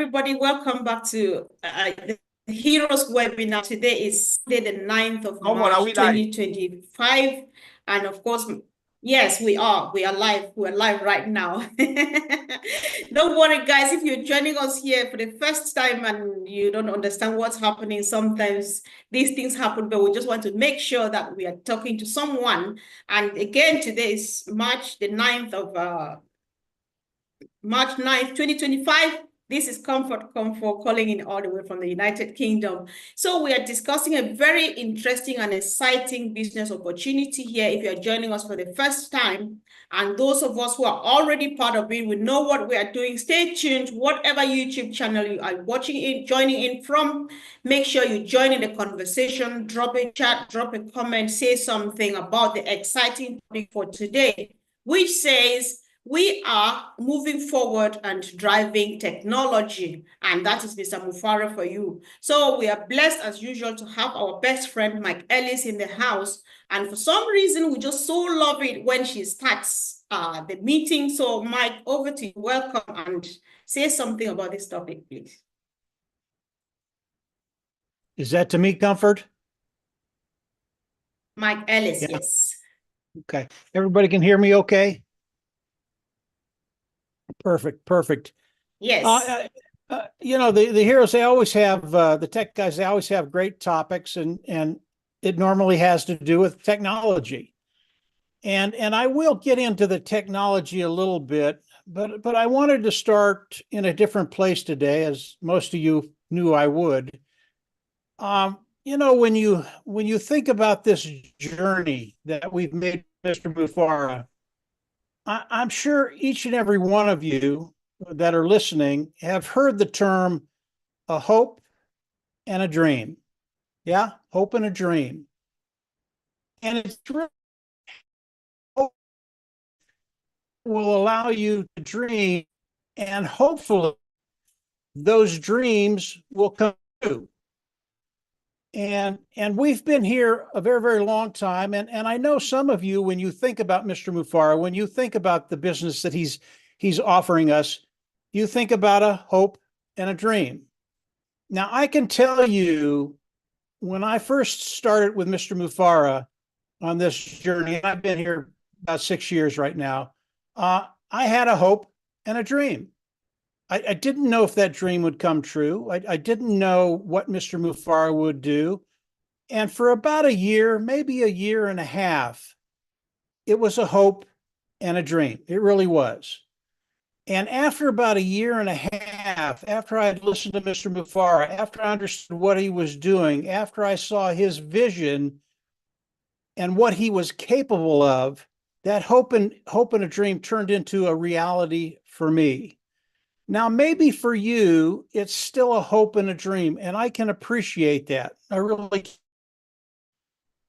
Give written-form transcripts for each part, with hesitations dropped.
everybody. Welcome back to the Heroes webinar. Today is Sunday, the 9th of March, 2025. And of course, yes, we are. We are live. We're live right now. Don't worry, guys. If you're joining us here for the first time and you don't understand what's happening, sometimes these things happen, but we just want to make sure that we are talking to someone. And again, today is March the 9th of March 9th, 2025. This is Comfort calling in all the way from the United Kingdom. So we are discussing a very interesting and exciting business opportunity here. If you're joining us for the first time, and those of us who are already part of it, we know what we are doing. Stay tuned. Whatever YouTube channel you are watching in, joining in from, make sure you join in the conversation, drop a chat, drop a comment, say something about the exciting topic for today, which says, we are moving forward and driving technology, and that is Mr. Mufara for you. So we are blessed as usual to have our best friend Mike Ellis in the house, and for some reason we just so love it when she starts the meeting. So Mike, over to you. Welcome, and say something about this topic, please. Is that to me, Comfort? Mike Ellis, yes. Okay. Everybody can hear me okay? Perfect. Yes. You know, the heroes, they always have, the tech guys, they always have great topics, and it normally has to do with technology. And I will get into the technology a little bit, but I wanted to start in a different place today, as most of you knew I would. You know, when you think about this journey that we've made, Mr. Mufara, I'm sure each and every one of you that are listening have heard the term a hope and a dream. Yeah, hope and a dream. And it's really hope will allow you to dream, and hopefully those dreams will come true. And we've been here a very, very long time. And I know some of you, when you think about Mr. Mufara, when you think about the business that he's offering us, you think about a hope and a dream. Now, I can tell you, when I first started with Mr. Mufara on this journey, and I've been here about 6 years right now, I had a hope and a dream. I didn't know if that dream would come true. I didn't know what Mr. Mufara would do. And for about a year, maybe a year and a half, it was a hope and a dream. It really was. And after about a year and a half, after I had listened to Mr. Mufara, after I understood what he was doing, after I saw his vision and what he was capable of, that hope and a dream turned into a reality for me. Now, maybe for you, it's still a hope and a dream, and I can appreciate that. I really can.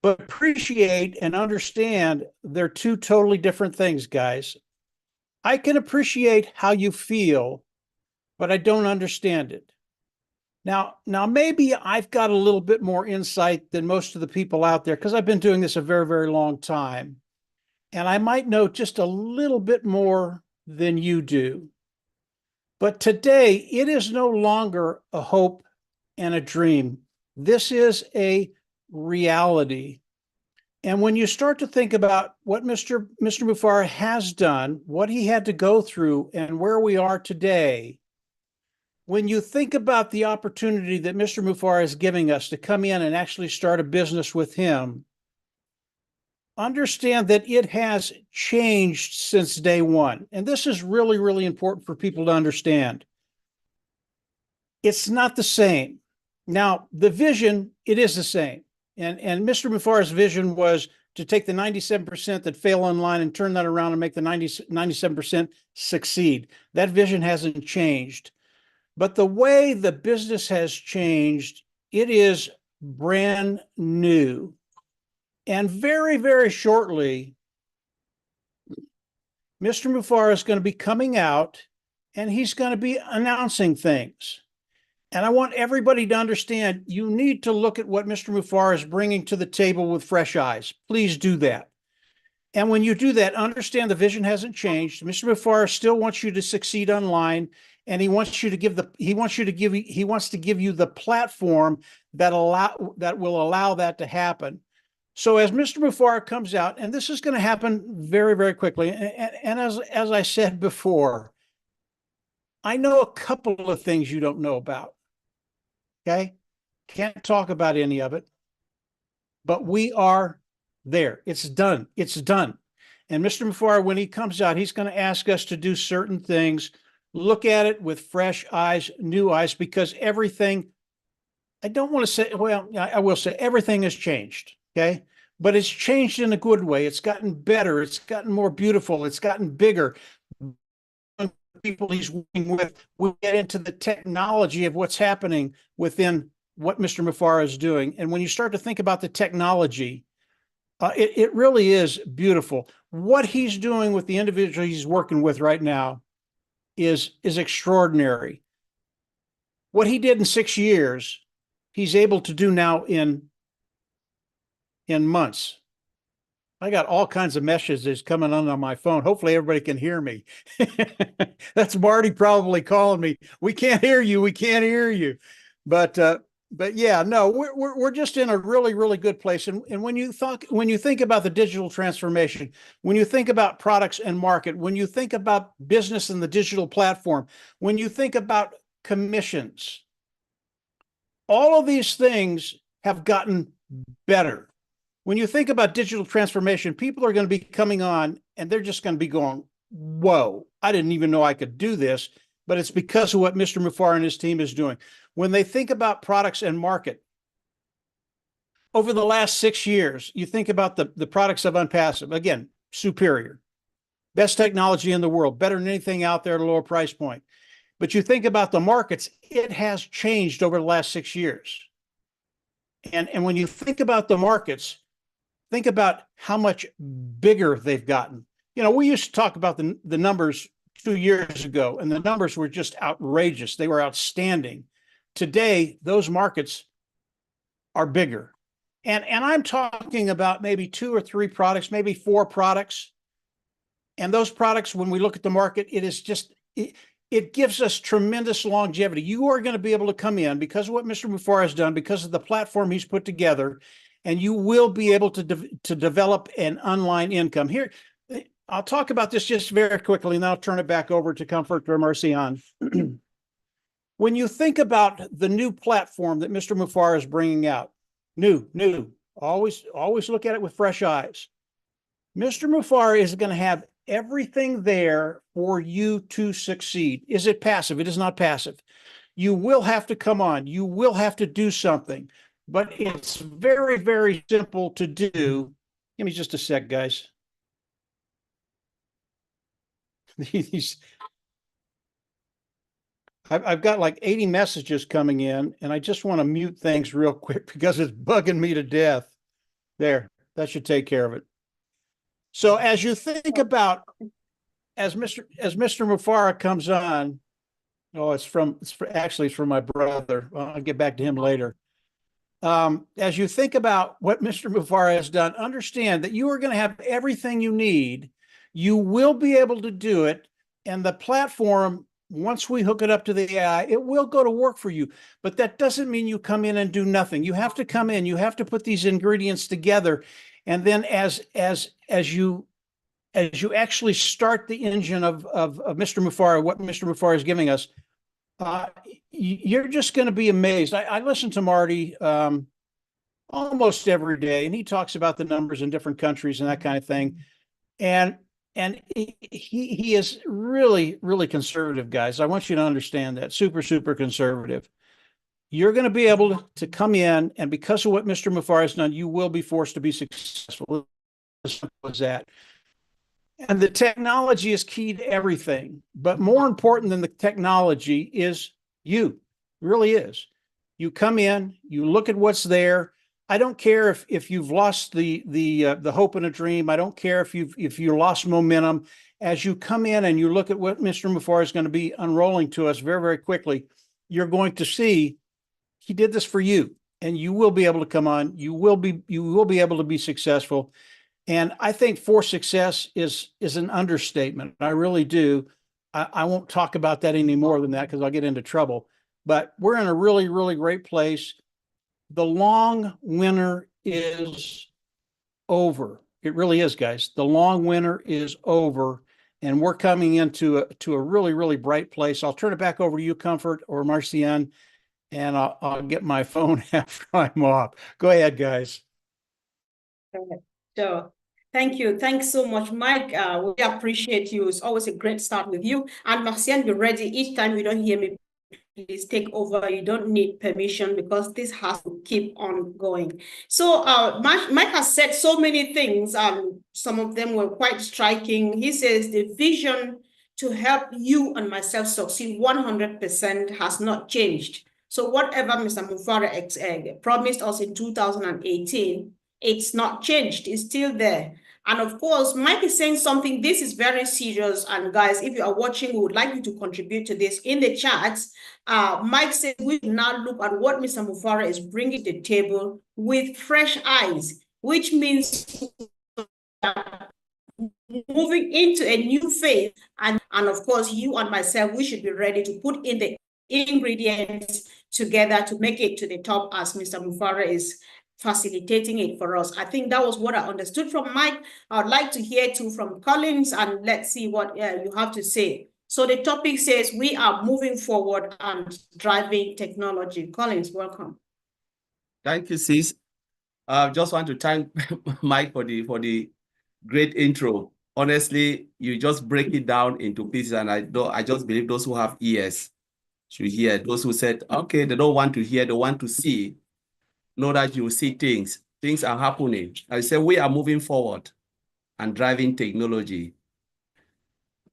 But appreciate and understand they're two totally different things, guys. I can appreciate how you feel, but I don't understand it. Now maybe I've got a little bit more insight than most of the people out there, because I've been doing this a very, very long time, and I might know just a little bit more than you do. But today, it is no longer a hope and a dream. This is a reality. And when you start to think about what Mr. Mufara has done, what he had to go through, and where we are today, when you think about the opportunity that Mr. Mufara is giving us to come in and actually start a business with him, understand that it has changed since day one. And this is really, really important for people to understand. It's not the same. Now, the vision, it is the same. And Mr. Mufara's vision was to take the 97% that fail online and turn that around and make the 97% succeed. That vision hasn't changed. But the way the business has changed, it is brand new. And very, very shortly, Mr. Mufara is going to be coming out, and he's going to be announcing things. And I want everybody to understand, you need to look at what Mr. Mufara is bringing to the table with fresh eyes. Please do that. And when you do that, understand the vision hasn't changed. Mr. Mufara still wants you to succeed online, And he wants to give you the platform that will allow that to happen. So as Mr. Mufara comes out, and this is going to happen very, very quickly, and as I said before, I know a couple of things you don't know about. Okay, can't talk about any of it, but we are there. It's done. It's done. And Mr. Mufara, when he comes out, he's going to ask us to do certain things, look at it with fresh eyes, new eyes, because everything, I don't want to say, well, I will say everything has changed. Okay. But it's changed in a good way. It's gotten better. It's gotten more beautiful. It's gotten bigger. People he's working with, we'll get into the technology of what's happening within what Mr. Mufara is doing. And when you start to think about the technology, it really is beautiful. What he's doing with the individual he's working with right now is extraordinary. What he did in 6 years, he's able to do now in months. I got all kinds of messages coming on my phone. Hopefully everybody can hear me. That's Marty probably calling me. We can't hear you. We can't hear you. But yeah, no, we're just in a really, really good place. And when you think about the digital transformation, when you think about products and market, when you think about business and the digital platform, when you think about commissions, all of these things have gotten better. When you think about digital transformation, people are going to be coming on and they're just going to be going, whoa, I didn't even know I could do this, but it's because of what Mr. Mufara and his team is doing. When they think about products and market, over the last 6 years, you think about the products of Unpassive, again, superior, best technology in the world, better than anything out there at a lower price point. But you think about the markets, it has changed over the last 6 years. And when you think about the markets, think about how much bigger they've gotten. You know, we used to talk about the numbers 2 years ago, and the numbers were just outrageous. They were outstanding. Today, those markets are bigger. And I'm talking about maybe 2 or 3 products, maybe 4 products. And those products, when we look at the market, it gives us tremendous longevity. You are going to be able to come in because of what Mr. Mufara has done, because of the platform he's put together, and you will be able to develop an online income. Here, I'll talk about this just very quickly, and then I'll turn it back over to Comfort or Marcion. When you think about the new platform that Mr. Mufara is bringing out, new, always look at it with fresh eyes. Mr. Mufara is going to have everything there for you to succeed. Is it passive? It is not passive. You will have to come on. You will have to do something. But it's very, very simple to do. Give me just a sec, guys. I've got like 80 messages coming in, and I just want to mute things real quick because it's bugging me to death. There, that should take care of it. So as you think about, as Mr. Mufara comes on, it's from my brother. I'll get back to him later. As you think about what Mr. Mufara has done, understand that you are going to have everything you need. You will be able to do it. And the platform, once we hook it up to the AI, it will go to work for you. But that doesn't mean you come in and do nothing. You have to come in, you have to put these ingredients together. And then as you actually start the engine of Mr. Mufara, what Mr. Mufara is giving us, you're just going to be amazed. I listen to Marty almost every day, and he talks about the numbers in different countries and that kind of thing. And he is really, really conservative, guys. I want you to understand that. Super, super conservative. You're going to be able to come in, and because of what Mr. Mufara has done, you will be forced to be successful. As simple as that. And the technology is key to everything. But more important than the technology is you. It really is. You come in, you look at what's there. I don't care if you've lost the hope and a dream. I don't care if you lost momentum. As you come in and you look at what Mr. Mufara is going to be unrolling to us very, very quickly, you're going to see he did this for you, and you will be able to come on. You will be able to be successful. And I think for success is an understatement. I really do. I won't talk about that any more than that because I'll get into trouble. But we're in a really, really great place. The long winter is over. It really is, guys. The long winter is over, and we're coming into a really, really bright place. I'll turn it back over to you, Comfort or Marcian, and I'll get my phone after I'm off. Go ahead, guys. Sure. Thank you. Thanks so much, Mike. We appreciate you. It's always a great start with you. And Marcian, be ready. Each time you don't hear me, please take over. You don't need permission because this has to keep on going. So Mike has said so many things. Some of them were quite striking. He says the vision to help you and myself succeed 100% has not changed. So whatever Mr. Mufara promised us in 2018, it's not changed. It's still there. And of course, Mike is saying something. This is very serious. And guys, if you are watching, we would like you to contribute to this in the chats. Mike says we now look at what Mr. Mufara is bringing to the table with fresh eyes, which means moving into a new phase. And of course, you and myself, we should be ready to put in the ingredients together to make it to the top as Mr. Mufara is facilitating it for us. I think that was what I understood from Mike. I'd like to hear too from Collins, and let's see what you have to say. So the topic says we are moving forward and driving technology. Collins, welcome. Thank you, sis. I just want to thank Mike for the great intro. Honestly, you just break it down into pieces, and I just believe those who have ears should hear. Those who said, okay, they don't want to hear, they want to see. Know that you see things. Things are happening. I say we are moving forward and driving technology.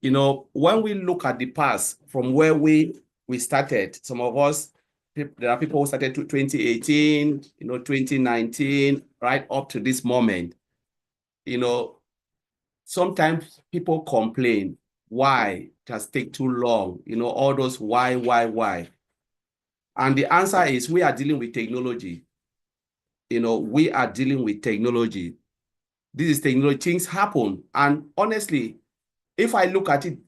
You know, when we look at the past from where we started, some of us, there are people who started to 2018, 2019, right up to this moment. Sometimes people complain, why it has taken too long? All those why. And the answer is we are dealing with technology. We are dealing with technology. This is technology. Things happen. And honestly, if I look at it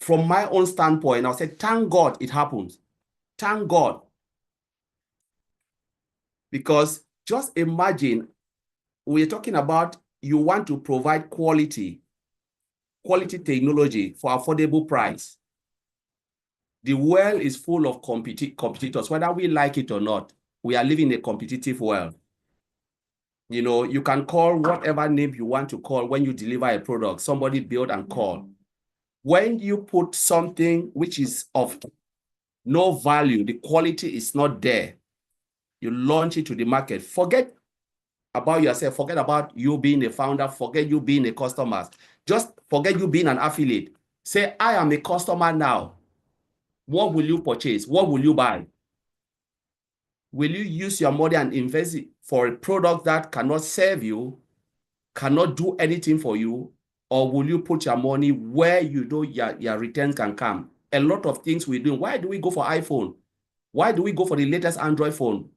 from my own standpoint, I'll say, thank God it happens. Thank God. Because just imagine, we're talking about you want to provide quality technology for affordable price. The world is full of competitors, whether we like it or not. We are living in a competitive world. You can call whatever name you want to call when you deliver a product, somebody build and call. When you put something which is of no value, the quality is not there, you launch it to the market. Forget about yourself, forget about you being a founder, forget you being a customer. Just forget you being an affiliate. Say, I am a customer now. What will you purchase? What will you buy? Will you use your money and invest it for a product that cannot serve you, cannot do anything for you, or will you put your money where you know your returns can come? A lot of things we do. Why do we go for iPhone? Why do we go for the latest Android phone?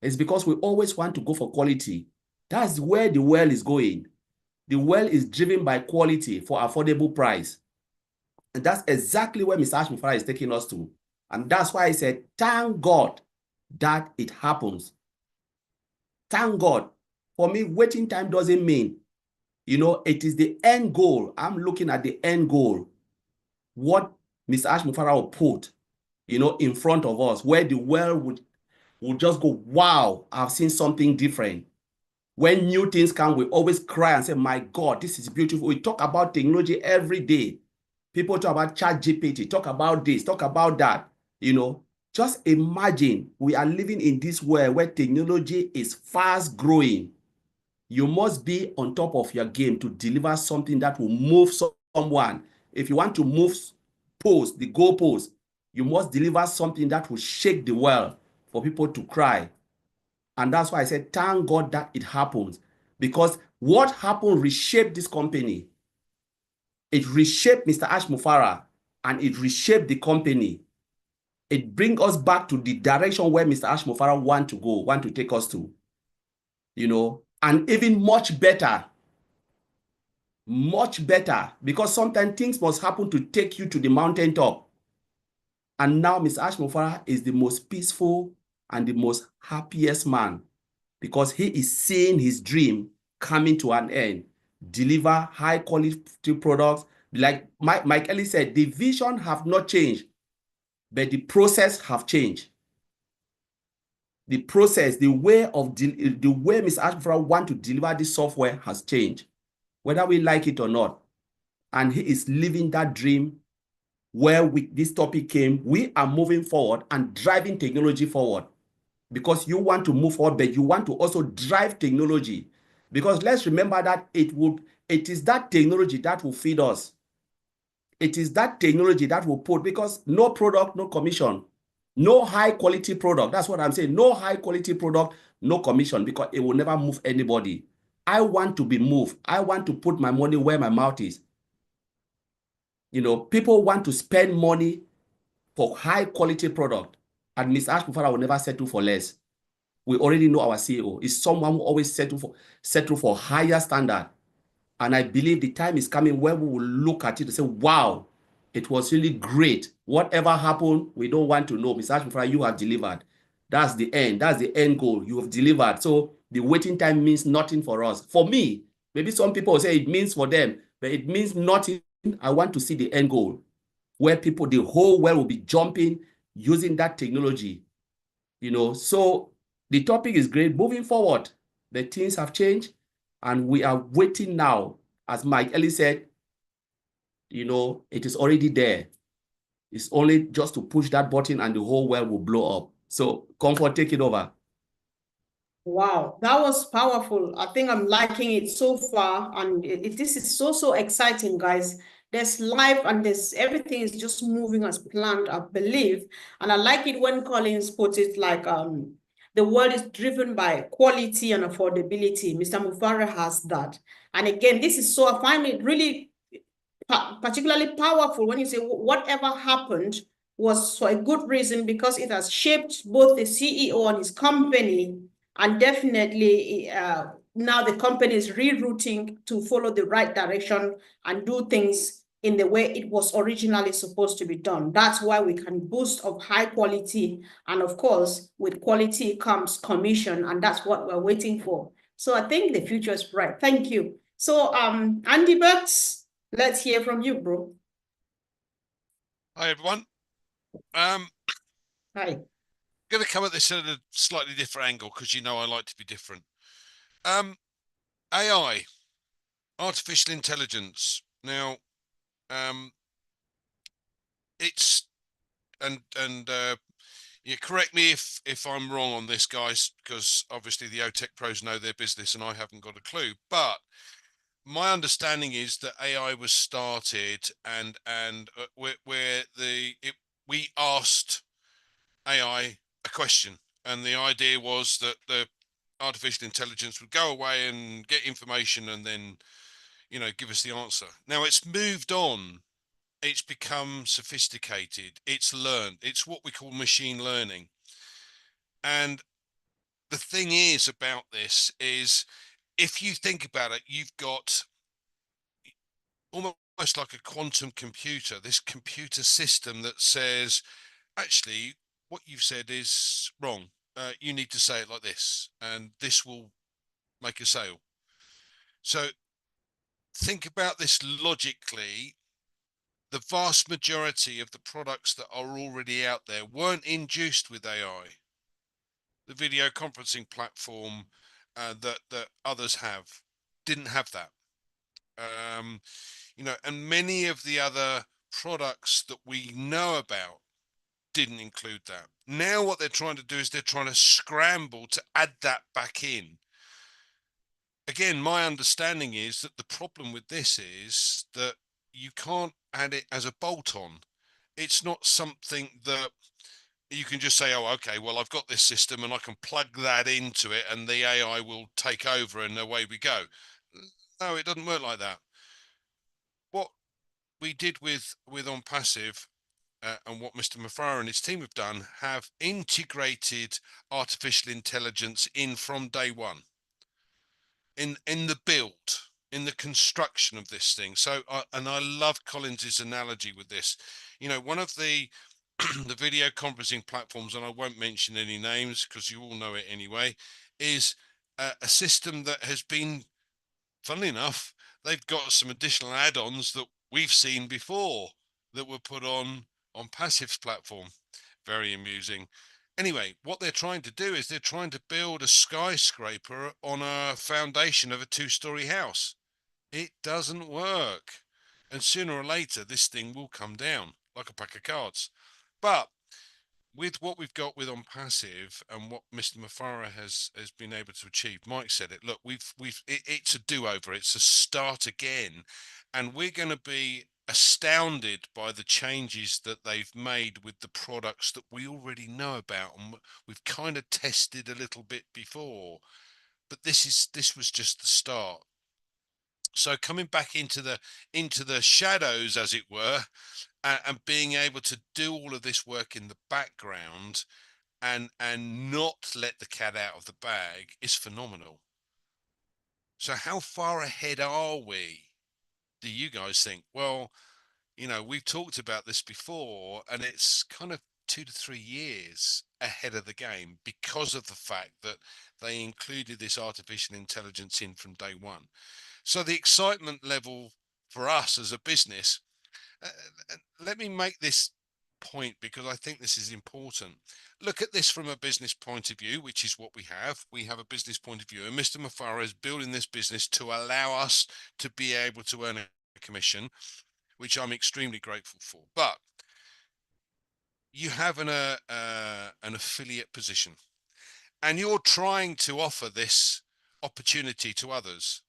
It's because we always want to go for quality. That's where the world is going. The world is driven by quality for affordable price. And that's exactly where Mr. Ashmufara is taking us to. And that's why I said, thank God that it happens. Thank God. For me, waiting time doesn't mean, it is the end goal. I'm looking at the end goal. What Mr. Ashmufara will put, in front of us, where the world would just go, wow, I've seen something different. When new things come, we always cry and say, my God, this is beautiful. We talk about technology every day. People talk about ChatGPT, talk about this, talk about that. Just imagine we are living in this world where technology is fast growing. You must be on top of your game to deliver something that will move someone. If you want to move the goalpost, you must deliver something that will shake the world for people to cry. And that's why I said, thank God that it happens. Because what happened reshaped this company. It reshaped Mr. Ashmufara and it reshaped the company. It brings us back to the direction where Mr. Ashmufara want to take us to. And even much better. much better, because sometimes things must happen to take you to the mountaintop. And now Mr. Ashmofara is the most peaceful and the most happiest man, because he is seeing his dream coming to an end. Deliver high quality products. Like Mike Ellis said, the vision have not changed, but the process have changed. The process, the way Mr. Ashmofara want to deliver this software has changed, whether we like it or not. And he is living that dream. Where this topic came, we are moving forward and driving technology forward, because you want to move forward, but you want to also drive technology, because let's remember that it is that technology that will feed us. It is that technology that will put, because no product, no commission, no high quality product. That's what I'm saying. No high quality product, no commission, because it will never move anybody. I want to be moved. I want to put my money where my mouth is. You know, people want to spend money for high quality product, and Ms. Ashmofara will never settle for less. We already know our CEO is someone who always settle for higher standard. And I believe the time is coming where we will look at it and say, wow, it was really great. Whatever happened, we don't want to know. Ms. Ashmofara, you have delivered. That's the end. That's the end goal. You have delivered. So the waiting time means nothing for us. For me, maybe some people will say it means for them, but it means nothing. I want to see the end goal, where people, the whole world will be jumping using that technology. You know, so the topic is great. Moving forward, the things have changed, and we are waiting now. As Mike Ellis said, you know, it is already there. It's only just to push that button and the whole world will blow up. So, Comfort, take it over. Wow, that was powerful. I think I'm liking it so far, and this is so exciting, guys. There's life and there's everything is just moving as planned, I believe. And I like it when Collins puts it like the world is driven by quality and affordability. Mr. Mufara has that. And again, this is so, I find it really particularly powerful when you say whatever happened was for a good reason, because it has shaped both the CEO and his company. And definitely now the company is rerouting to follow the right direction and do things in the way it was originally supposed to be done. That's why we can boast of high quality. And of course, with quality comes commission, and that's what we're waiting for. So I think the future is bright. Thank you. So Andy Burks, let's hear from you, bro. Hi, everyone. Hi. Going to come at this at a slightly different angle, because you know I like to be different. AI, artificial intelligence. Now, it's and you correct me if I'm wrong on this, guys, because obviously the OTech pros know their business and I haven't got a clue. But my understanding is that AI was started and where we asked AI a question, and the idea was that the artificial intelligence would go away and get information and then, you know, give us the answer. Now it's moved on. It's become sophisticated. It's learned. It's what we call machine learning. And the thing is about this is, if you think about it, you've got almost like a quantum computer, this computer system that says, actually, what you've said is wrong. You need to say it like this, and this will make a sale. So think about this logically. The vast majority of the products that are already out there weren't induced with AI. The video conferencing platform that others have didn't have that. You know, and many of the other products that we know about didn't include that. Now what they're trying to do is they're trying to scramble to add that back in. Again, my understanding is that the problem with this is that you can't add it as a bolt-on. It's not something that you can just say, oh, okay, well, I've got this system and I can plug that into it and the AI will take over and away we go. No, it doesn't work like that. What we did with OnPassive and what Mr. Mufara and his team have done, have integrated artificial intelligence in from day one. In the in the construction of this thing. So, and I love Collins's analogy with this. You know, one of the the video conferencing platforms, and I won't mention any names because you all know it anyway, is a system that has been, funnily enough, they've got some additional add-ons that we've seen before that were put on Passive's platform. Very amusing. Anyway, what they're trying to do is they're trying to build a skyscraper on a foundation of a 2-story house. It doesn't work. And sooner or later, this thing will come down like a pack of cards. But with what we've got with on Passive and what Mr. Mafara has been able to achieve, Mike said it. Look, it's a do-over. It's a start again, and we're going to be astounded by the changes that they've made with the products that we already know about and we've kind of tested a little bit before. But this was just the start. So coming back into the shadows, as it were, and being able to do all of this work in the background and not let the cat out of the bag is phenomenal. So how far ahead are we, do you guys think? Well, you know, we've talked about this before, and it's kind of 2 to 3 years ahead of the game because of the fact that they included this artificial intelligence in from day one. So the excitement level for us as a business, let me make this point because I think this is important. Look at this from a business point of view, which is what we have. We have a business point of view, and Mr. Mafara is building this business to allow us to be able to earn a commission, which I'm extremely grateful for. But you have an affiliate position, and you're trying to offer this opportunity to others.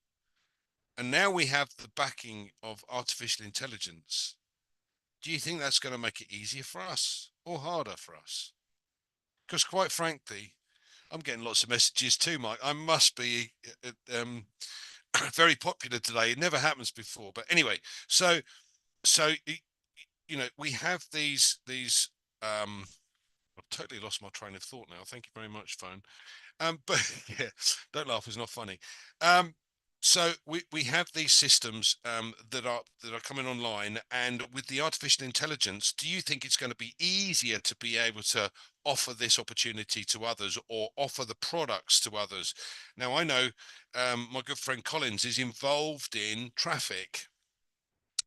And now we have the backing of artificial intelligence. Do you think that's going to make it easier for us or harder for us? Because quite frankly, I'm getting lots of messages too, Mike. I must be very popular today. It never happens before. But anyway, so you know, we have these I've totally lost my train of thought now. Thank you very much, phone. But yeah, don't laugh, it's not funny. So we have these systems that are coming online, and with the artificial intelligence, do you think it's going to be easier to be able to offer this opportunity to others or offer the products to others? Now, I know my good friend Collins is involved in traffic.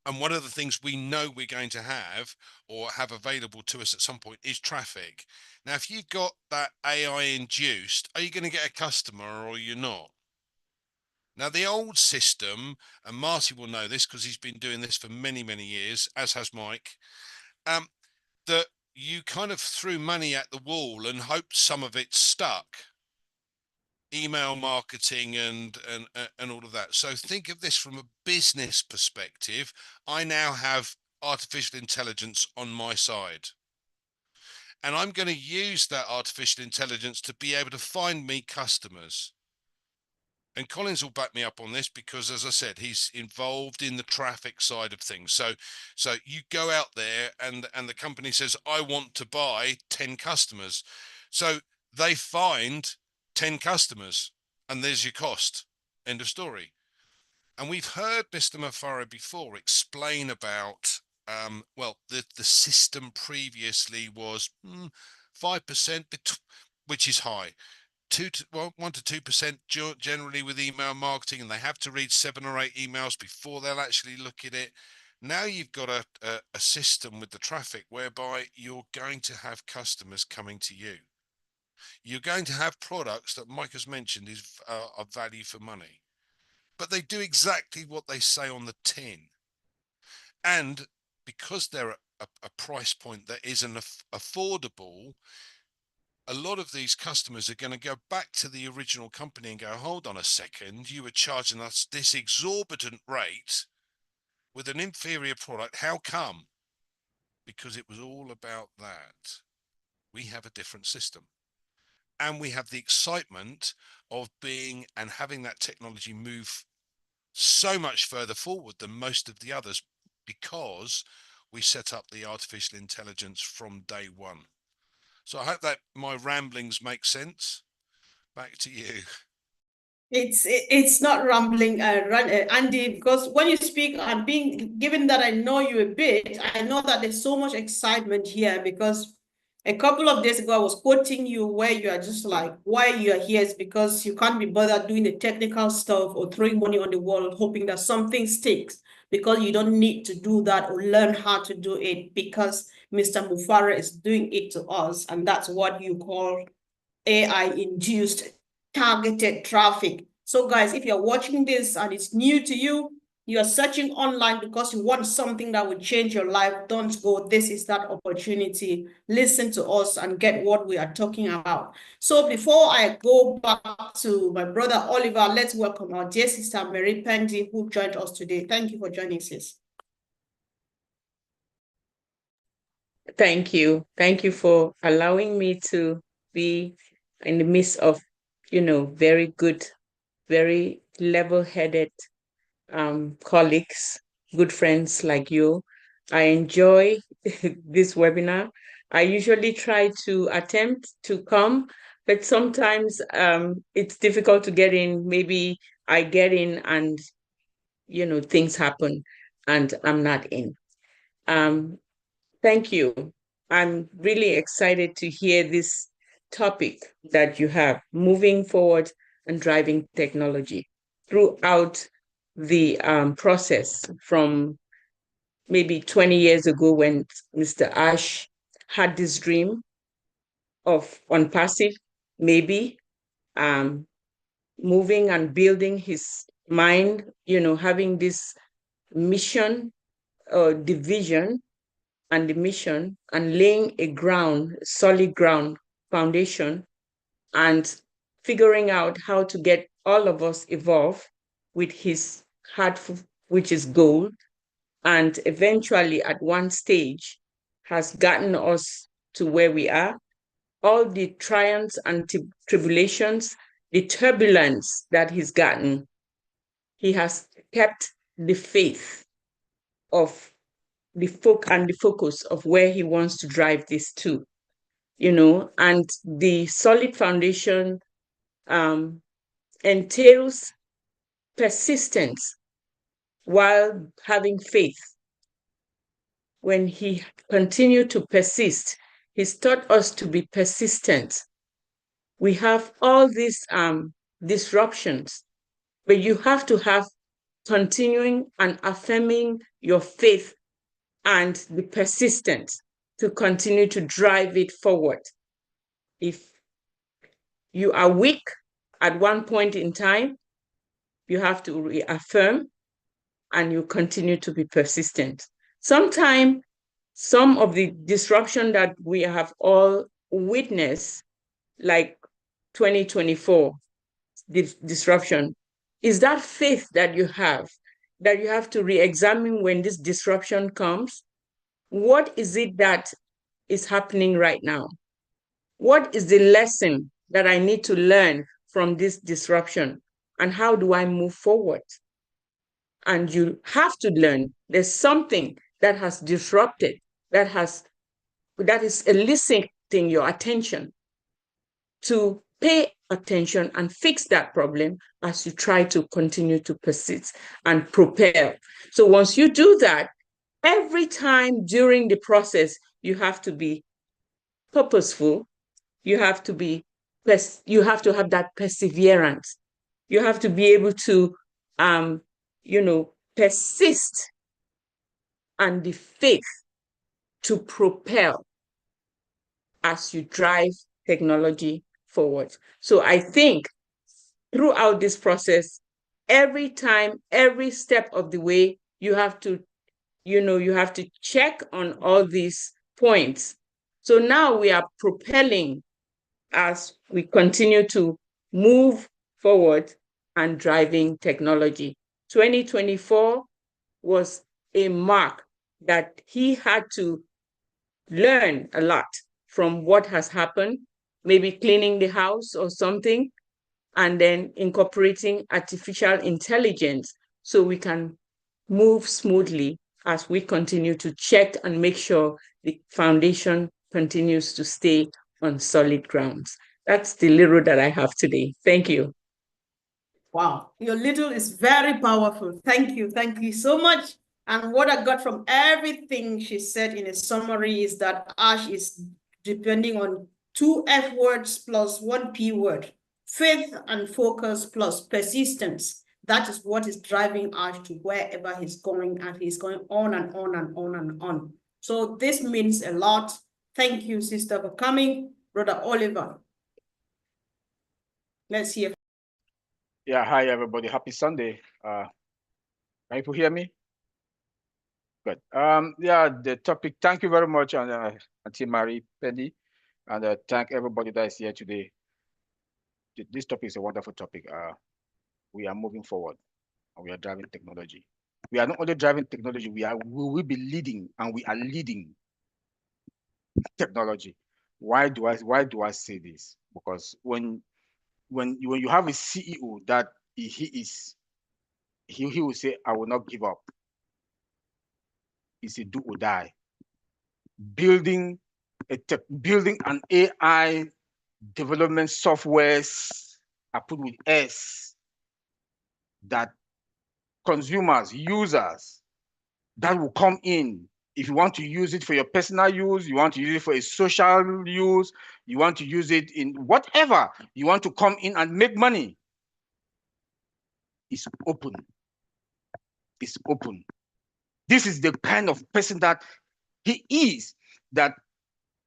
And one of the things we know we're going to have or have available to us at some point is traffic. Now, if you've got that AI induced, are you going to get a customer or you're not? Now, the old system, and Marty will know this because he's been doing this for many, many years, as has Mike, that you kind of threw money at the wall and hoped some of it stuck. Email marketing and all of that. So think of this from a business perspective. I now have artificial intelligence on my side, and I'm going to use that artificial intelligence to be able to find me customers. And Collins will back me up on this because, as I said, he's involved in the traffic side of things. So you go out there and the company says, I want to buy 10 customers. So they find 10 customers and there's your cost. End of story. And we've heard Mr. Mafara before explain about, well, the system previously was 5%, which is high. 1 to 2% generally with email marketing, and they have to read 7 or 8 emails before they'll actually look at it. Now you've got a system with the traffic whereby you're going to have customers coming to you. You're going to have products that Mike has mentioned is of value for money, but they do exactly what they say on the tin. And because they're a price point that is affordable, a lot of these customers are going to go back to the original company and go, hold on a second, you were charging us this exorbitant rate with an inferior product. How come? Because it was all about that. We have a different system. And we have the excitement of being and having that technology move so much further forward than most of the others because we set up the artificial intelligence from day one. So I hope that my ramblings make sense. Back to you. It's not rambling, Andy, because when you speak, and being given that I know you a bit, I know that there's so much excitement here because a couple of days ago I was quoting you where you are just like, why you are here is because you can't be bothered doing the technical stuff or throwing money on the wall hoping that something sticks because you don't need to do that or learn how to do it because Mr. Mufara is doing it to us, and that's what you call AI-induced targeted traffic. So guys, if you're watching this and it's new to you, you are searching online because you want something that will change your life, don't go. This is that opportunity. Listen to us and get what we are talking about. So before I go back to my brother Oliver, let's welcome our dear sister Mary Pendy, who joined us today. Thank you for joining, sis. Thank you. Thank you for allowing me to be in the midst of, very good, very level-headed colleagues, good friends like you. I enjoy this webinar. I usually try to attempt to come, but sometimes it's difficult to get in. Maybe I get in and, things happen and I'm not in. Thank you. I'm really excited to hear this topic that you have, moving forward and driving technology throughout the process from maybe 20 years ago when Mr. Ash had this dream of on passive, maybe moving and building his mind, having this mission or division and the mission and laying a solid ground foundation and figuring out how to get all of us involved with his heart, which is goal, and eventually at one stage has gotten us to where we are. All the triumphs and tribulations, the turbulence that he's gotten, he has kept the faith of the focus of where he wants to drive this to, and the solid foundation entails persistence while having faith. When he continued to persist, he's taught us to be persistent. We have all these disruptions, but you have to have continuing and affirming your faith and be persistent to continue to drive it forward. If you are weak at one point in time, you have to reaffirm and you continue to be persistent. Sometimes some of the disruption that we have all witnessed, like 2024, disruption, is that faith that you have to re-examine when this disruption comes. What is it that is happening right now? What is the lesson that I need to learn from this disruption? And how do I move forward? And you have to learn there's something that has disrupted, that is eliciting your attention, to pay attention and fix that problem as you try to continue to persist and propel. So once you do that, every time during the process, you have to be purposeful. You have to have that perseverance. You have to be able to, persist and the faith to propel as you drive technology forward. So I think throughout this process, every time, every step of the way, you have to check on all these points. So now we are propelling as we continue to move forward and driving technology. 2024 was a mark that he had to learn a lot from what has happened, maybe cleaning the house or something, and then incorporating artificial intelligence so we can move smoothly as we continue to check and make sure the foundation continues to stay on solid grounds. That's the little that I have today. Thank you. Wow, your little is very powerful. Thank you. Thank you so much. And what I got from everything she said in a summary is that Ash is depending on 2 F words plus 1 P word, faith and focus plus persistence. That is what is driving Ash to wherever he's going, and he's going on and on and on and on. So this means a lot. Thank you, sister, for coming. Brother Oliver, let's hear. Yeah, hi everybody. Happy Sunday. Can you hear me? Good. Yeah, the topic. Thank you very much, and Auntie Marie Penny, and thank everybody that is here today. This topic is a wonderful topic. We are moving forward, and we are driving technology. We are not only driving technology. We will be leading, and we are leading technology. Why do I say this? Because when you have a CEO that he will say, I will not give up. It's a do or die. Building an AI development softwares, I put with S, that consumers, users, that will come in. If you want to use it for your personal use, you want to use it for a social use, you want to use it in whatever, you want to come in and make money, it's open. It's open. This is the kind of person that he is, that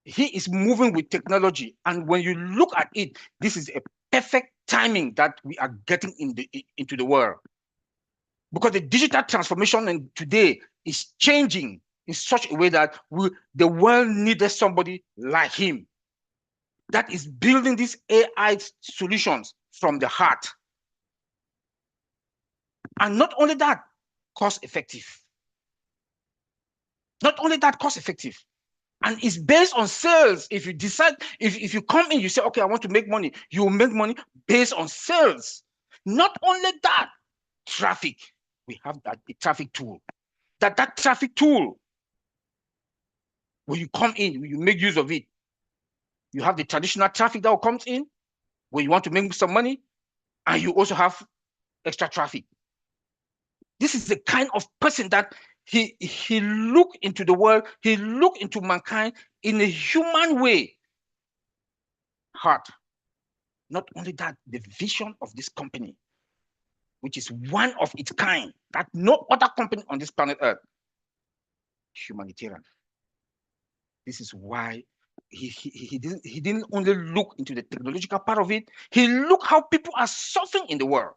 he is moving with technology. And when you look at it, this is a perfect timing that we are getting into the world. Because the digital transformation today is changing in such a way that the world needed somebody like him that is building these AI solutions from the heart. And not only that, cost effective. Not only that, cost effective. And it's based on sales. If you decide, if you come in, you say, okay, I want to make money, you will make money based on sales. Not only that, traffic. We have that a traffic tool. That traffic tool, when you come in, you make use of it. You have the traditional traffic that comes in, where you want to make some money, and you also have extra traffic. This is the kind of person that he look into the world, he look into mankind in a human way. Heart. Not only that, the vision of this company, which is one of its kind, that no other company on this planet Earth, humanitarian. This is why he didn't only look into the technological part of it, he looked how people are suffering in the world.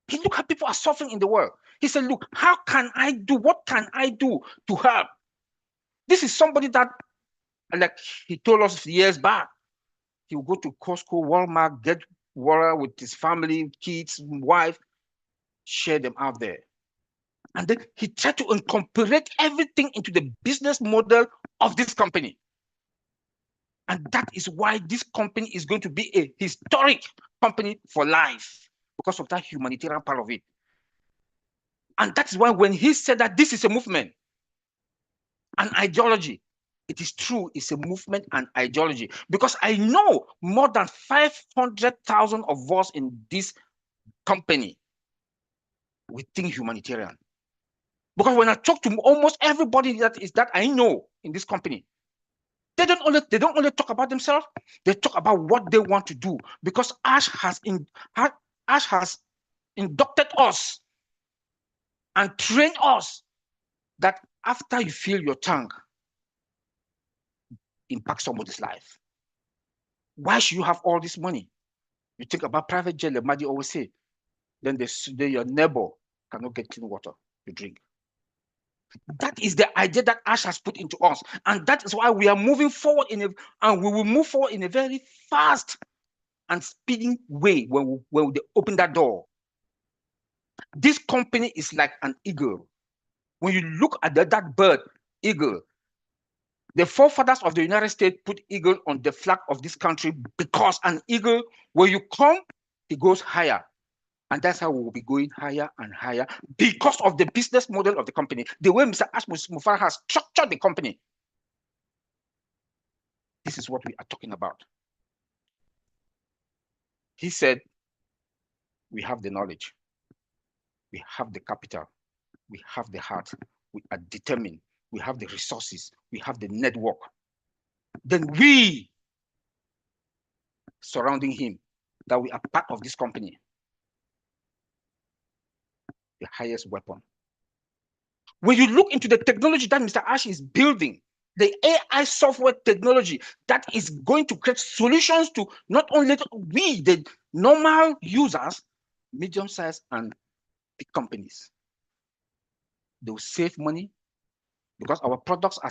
He looked how people are suffering in the world. He said, look, what can I do to help? This is somebody that, like he told us years back, he will go to Costco, Walmart, get water with his family, kids, wife, share them out there. And then he tried to incorporate everything into the business model of this company. And that is why this company is going to be a historic company for life, because of that humanitarian part of it. And that's why when he said that this is a movement, an ideology, it is true, it's a movement and ideology. Because I know more than 500,000 of us in this company, we think humanitarian. Because when I talk to almost everybody that I know in this company, they don't only talk about themselves, they talk about what they want to do. Because Ash has inducted us and trained us that after you fill your tank, impact somebody's life. Why should you have all this money? You think about private jet, like Madi always say, then your neighbor cannot get clean water to drink. That is the idea that Ash has put into us. And that is why we are moving forward and we will move forward in a very fast and speeding way when they open that door. This company is like an eagle. When you look at that bird, eagle, the forefathers of the United States put eagle on the flag of this country because an eagle, when you come, it goes higher. And that's how we will be going higher and higher because of the business model of the company, the way Mr. Ash Mufarah has structured the company. This is what we are talking about. He said, We have the knowledge. We have the capital. We have the heart. We are determined. We have the resources. We have the network. Then we surrounding him, that we are part of this company, the highest weapon. When you look into the technology that Mr. Ash is building, the AI software technology that is going to create solutions to not only we, the normal users, medium-sized and big companies. They will save money because our products are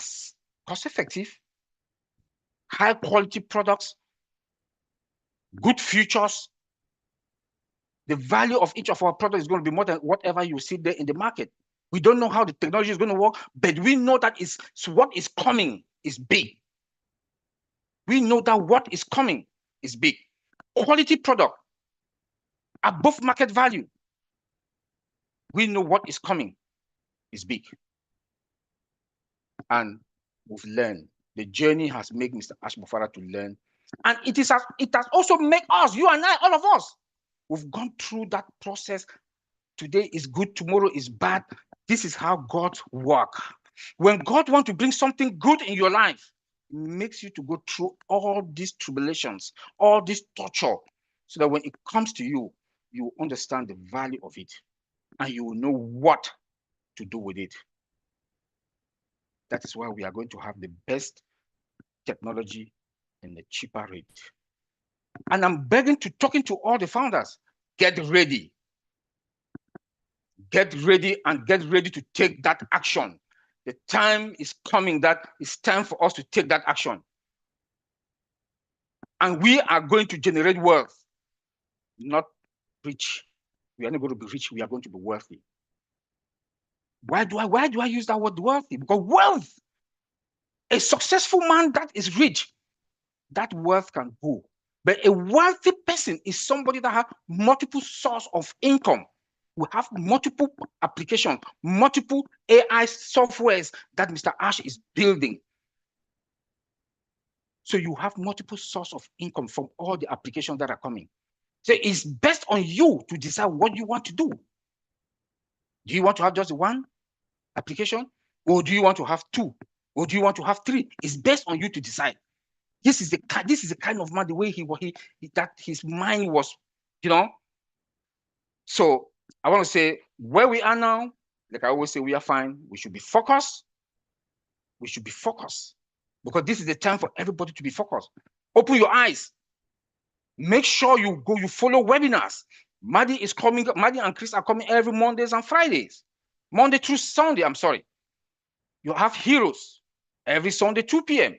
cost-effective, high-quality products, good features. The value of each of our products is going to be more than whatever you see there in the market. We don't know how the technology is going to work, but we know that what is coming is big. We know that what is coming is big. Quality product above market value. We know what is coming is big. And we've learned. The journey has made Mr. Ash Mufara to learn. And it has also made us, you and I, all of us. We've gone through that process. Today is good, tomorrow is bad. This is how God works. When God wants to bring something good in your life, it makes you to go through all these tribulations, all this torture, so that when it comes to you, you understand the value of it, and you will know what to do with it. That is why we are going to have the best technology and the cheaper rate. And I'm talking to all the founders, get ready. Get ready and get ready to take that action. The time is coming that it's time for us to take that action. And we are going to generate wealth, not rich. We are not going to be rich, we are going to be wealthy. Why do I use that word wealthy? Because wealth, a successful man that is rich, that wealth can go. But a wealthy person is somebody that has multiple sources of income. We have multiple applications, multiple AI softwares that Mr. Ash is building. So you have multiple sources of income from all the applications that are coming. So it's best on you to decide what you want to do. Do you want to have just one application? Or do you want to have two? Or do you want to have three? It's best on you to decide. This is the kind of man, the way that his mind was, you know. So I want to say where we are now, like I always say, we are fine. We should be focused. We should be focused because this is the time for everybody to be focused. Open your eyes. Make sure you follow webinars. Maddie and Chris are coming every Mondays and Fridays. Monday through Sunday, I'm sorry. You have Heroes every Sunday, 2 p.m.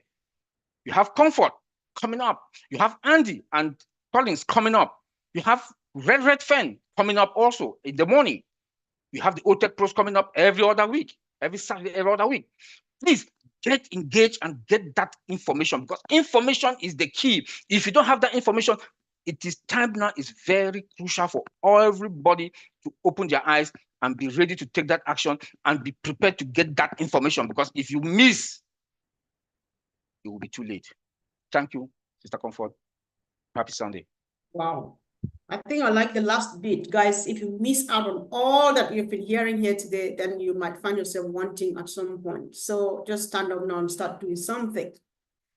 You have Comfort coming up. You have Andy and Collins coming up. You have Red Fen coming up also in the morning. You have the OTech Pros coming up every other week, every Saturday, every other week. Please get engaged and get that information because information is the key. If you don't have that information, it is time now is very crucial for everybody to open their eyes and be ready to take that action and be prepared to get that information because if you miss, it will be too late. Thank you, Sister Comfort. Happy Sunday. Wow. I think I like the last bit, guys. If you miss out on all that you've been hearing here today, then you might find yourself wanting at some point. So just stand up now and start doing something.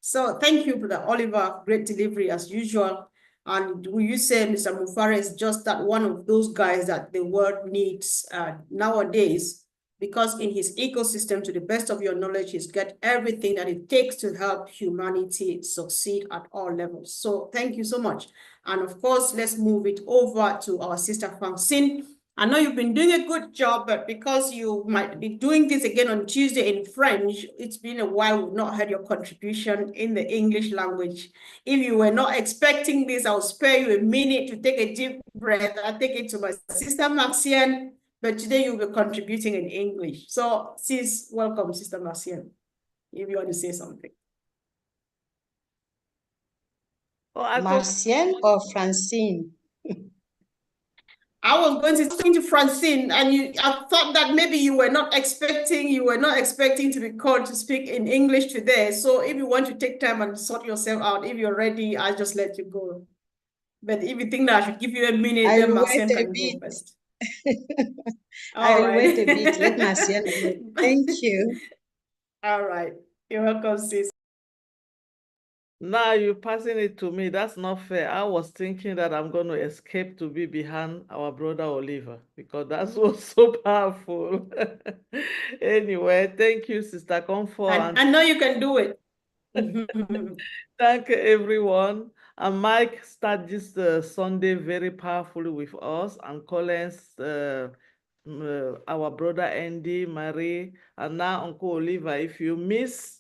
So thank you, Brother Oliver. Great delivery as usual. And will you say Mr. Mufara is just that one of those guys that the world needs nowadays? Because in his ecosystem, to the best of your knowledge, he's got everything that it takes to help humanity succeed at all levels. So thank you so much. And of course, let's move it over to our sister Francine. I know you've been doing a good job, but because you might be doing this again on Tuesday in French, it's been a while we've not heard your contribution in the English language. If you were not expecting this, I'll spare you a minute to take a deep breath. I'll take it to my sister Marcienne, but today you'll be contributing in English. So, sis, welcome, Sister Marcienne, if you want to say something. Marcienne or Francine? I was going to speak to Francine, and I thought that maybe you were not expecting to be called to speak in English today. So if you want to take time and sort yourself out, if you're ready, I'll just let you go. But if you think that I should give you a minute, I'll then wait Marcian a can go bit. first. All I'll right. wait a bit. Let Marcian go. Thank you. All right. You're welcome, sis. Now you're passing it to me. That's not fair. I was thinking that I'm going to escape to be behind our brother Oliver because that was so powerful. Anyway, thank you, Sister Comfort. I know you can do it. Thank everyone. And Mike start this Sunday very powerfully with us, and Collins, our brother Andy, Marie, and now Uncle Oliver. If you miss,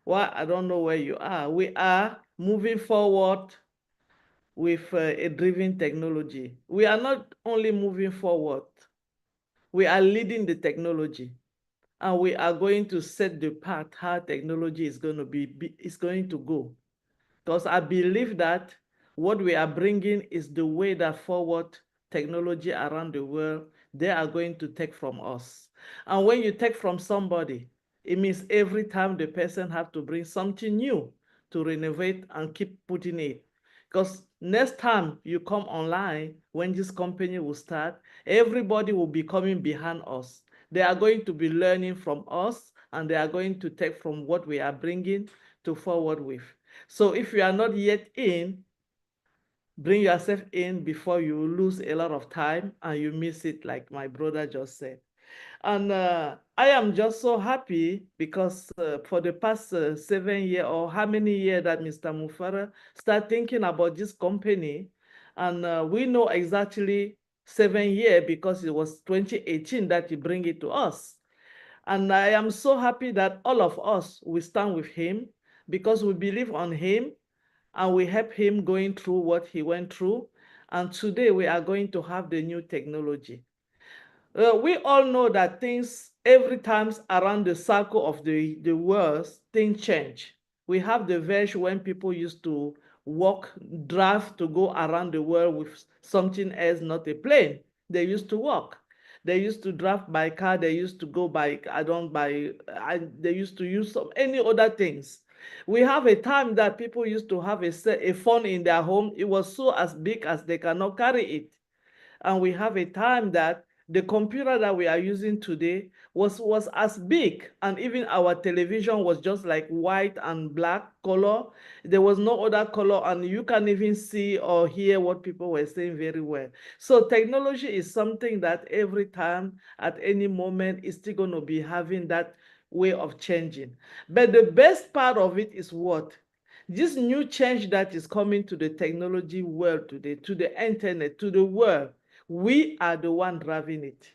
well, I don't know where you are. We are moving forward with a driven technology. We are not only moving forward, we are leading the technology. And we are going to set the path how technology is going to go. Because I believe that what we are bringing is the way that forward technology around the world, they are going to take from us. And when you take from somebody, it means every time the person have to bring something new to renovate and keep putting it. Because next time you come online, when this company will start, everybody will be coming behind us. They are going to be learning from us, and they are going to take from what we are bringing to forward with. So if you are not yet in, bring yourself in before you lose a lot of time and you miss it, like my brother just said. And I am just so happy because for the past 7 years, or how many years that Mr. Mufara started thinking about this company, and we know exactly 7 years because it was 2018 that he bring it to us. And I am so happy that all of us, we stand with him because we believe on him and we help him going through what he went through. And today we are going to have the new technology. We all know that things, every time around the circle of the world, things change. We have the version when people used to walk, drive to go around the world with something else, not a plane. They used to walk. They used to drive by car. They used to go by, they used to use any other things. We have a time that people used to have a phone in their home. It was so as big as they cannot carry it. And we have a time that the computer that we are using today was as big, and even our television was just like white and black color. There was no other color, and you can't even see or hear what people were saying very well. So technology is something that every time, at any moment, is still going to be having that way of changing. But the best part of it is what? This new change that is coming to the technology world today, to the internet, to the world, we are the one driving it.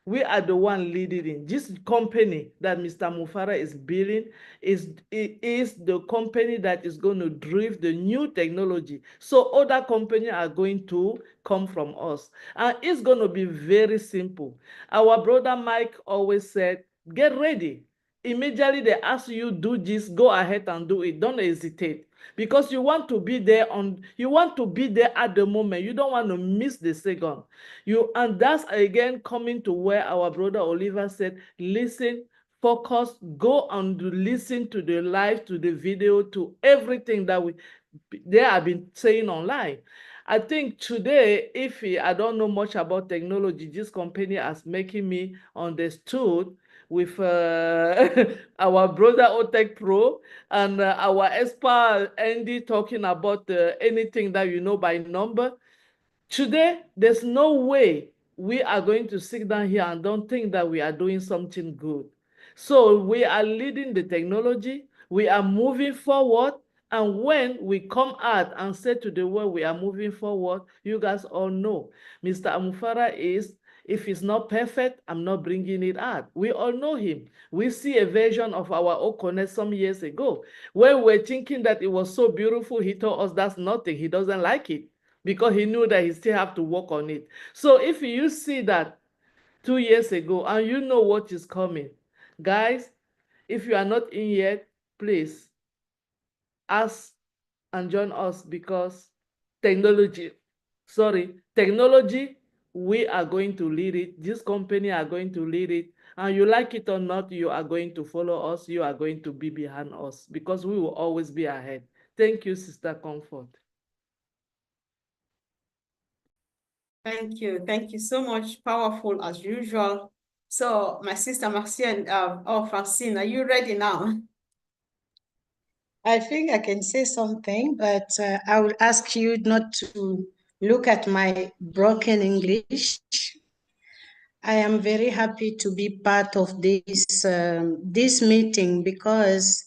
We are the one leading it. This company that Mr. Mufara is building is the company that is going to drive the new technology. So other companies are going to come from us. And it's going to be very simple. Our brother Mike always said, get ready. Immediately they ask you, do this, go ahead and do it. Don't hesitate. Because you want to be there at the moment. You don't want to miss the second. And that's again coming to where our brother Oliver said, listen, focus, go and listen to the live, to the video, to everything that they have been saying online. I think today, I don't know much about technology, this company has making me understood with our brother Otech Pro and our expert Andy talking about anything that you know by number. Today, there's no way we are going to sit down here and don't think that we are doing something good. So we are leading the technology, we are moving forward, and when we come out and say to the world we are moving forward, you guys all know, Mr. Amufara is, if it's not perfect, I'm not bringing it out. We all know him. We see a version of our Okone some years ago. When we're thinking that it was so beautiful, he told us that's nothing. He doesn't like it because he knew that he still have to work on it. So if you see that 2 years ago and you know what is coming, guys, if you are not in yet, please ask and join us because technology, we are going to lead it. This company are going to lead it. And you like it or not, you are going to follow us. You are going to be behind us because we will always be ahead. Thank you, Sister Comfort. Thank you. Thank you so much. Powerful as usual. So my sister Marcienne, Francine, are you ready now? I think I can say something, but I will ask you not to look at my broken English. I am very happy to be part of this meeting because